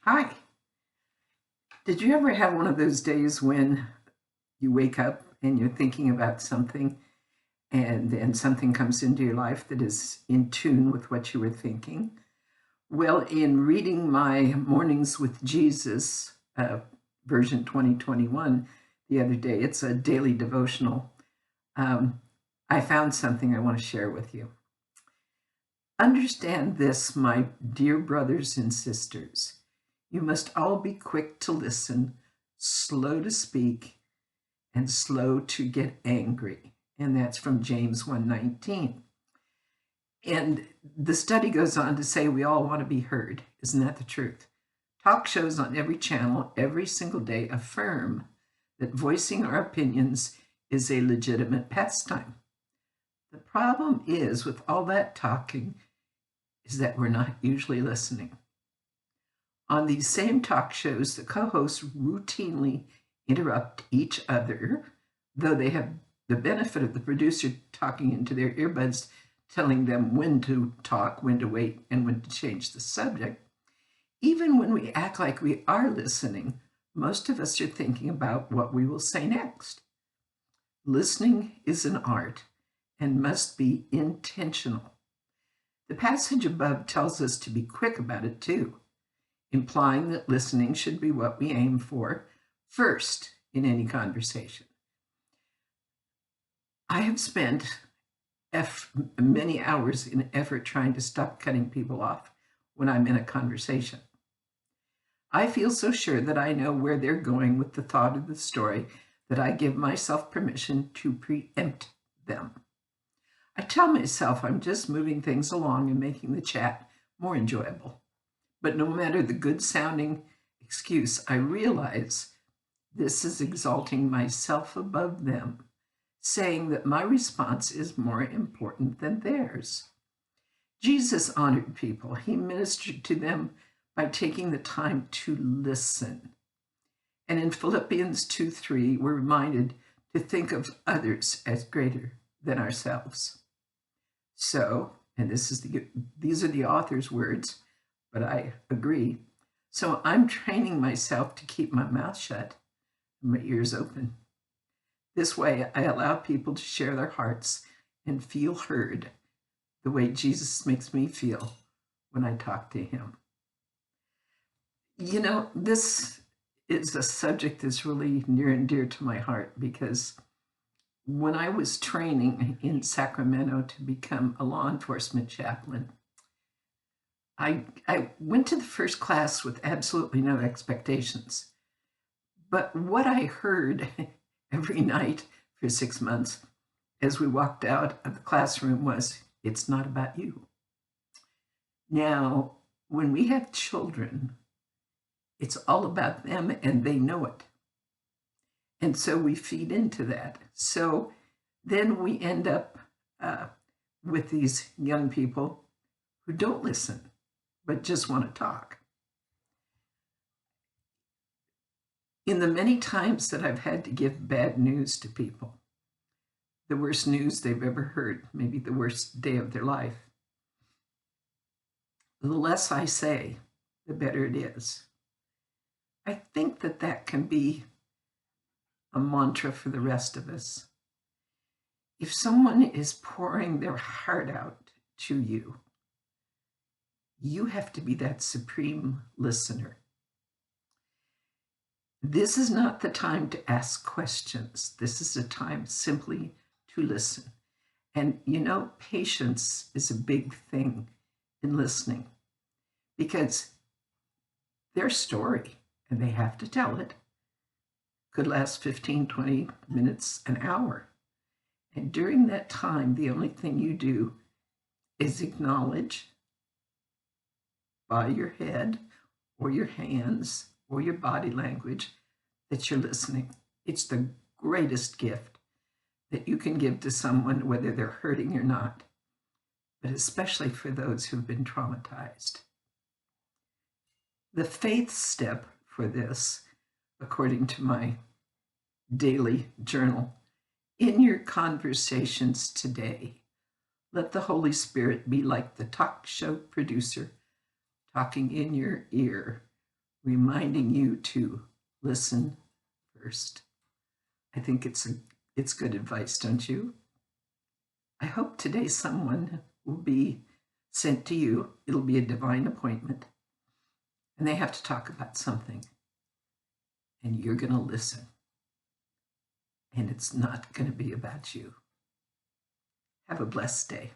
Hi. Did you ever have one of those days when you wake up and you're thinking about something and then something comes into your life that is in tune with what you were thinking? Well, in reading my Mornings with Jesus, version 2021, the other day, it's a daily devotional. Um, I found something I want to share with you. Understand this, my dear brothers and sisters. You must all be quick to listen, slow to speak, and slow to get angry. And that's from James 1:19. And the study goes on to say we all want to be heard. Isn't that the truth? Talk shows on every channel every single day affirm that voicing our opinions is a legitimate pastime. The problem is with all that talking is that we're not usually listening. On these same talk shows, the co-hosts routinely interrupt each other, though they have the benefit of the producer talking into their earbuds, telling them when to talk, when to wait, and when to change the subject. Even when we act like we are listening, most of us are thinking about what we will say next. Listening is an art and must be intentional. The passage above tells us to be quick about it too, implying that listening should be what we aim for first in any conversation. I have spent many hours in effort trying to stop cutting people off when I'm in a conversation. I feel so sure that I know where they're going with the thought of the story that I give myself permission to preempt them. I tell myself I'm just moving things along and making the chat more enjoyable. But no matter the good sounding excuse, I realize this is exalting myself above them, saying that my response is more important than theirs. Jesus honored people. He ministered to them by taking the time to listen. And in Philippians 2:3, we're reminded to think of others as greater than ourselves. So, and these are the author's words, but I agree. So I'm training myself to keep my mouth shut and my ears open. This way, I allow people to share their hearts and feel heard the way Jesus makes me feel when I talk to him. You know, this is a subject that's really near and dear to my heart because when I was training in Sacramento to become a law enforcement chaplain, I went to the first class with absolutely no expectations. But what I heard every night for 6 months as we walked out of the classroom was, it's not about you. Now, when we have children, it's all about them and they know it. And so we feed into that. So then we end up with these young people who don't listen, but just want to talk. In the many times that I've had to give bad news to people, the worst news they've ever heard, maybe the worst day of their life, the less I say, the better it is. I think that that can be a mantra for the rest of us. If someone is pouring their heart out to you, you have to be that supreme listener. This is not the time to ask questions. This is a time simply to listen. And you know, patience is a big thing in listening because their story, and they have to tell it, could last 15, 20 minutes, an hour. And during that time, the only thing you do is acknowledge by your head or your hands or your body language that you're listening. It's the greatest gift that you can give to someone, whether they're hurting or not, but especially for those who've been traumatized. The faith step for this, according to my daily journal, in your conversations today, let the Holy Spirit be like the talk show producer talking in your ear, reminding you to listen first. I think it's good advice, don't you? I hope today someone will be sent to you. It'll be a divine appointment, and they have to talk about something, and you're going to listen, and it's not going to be about you. Have a blessed day.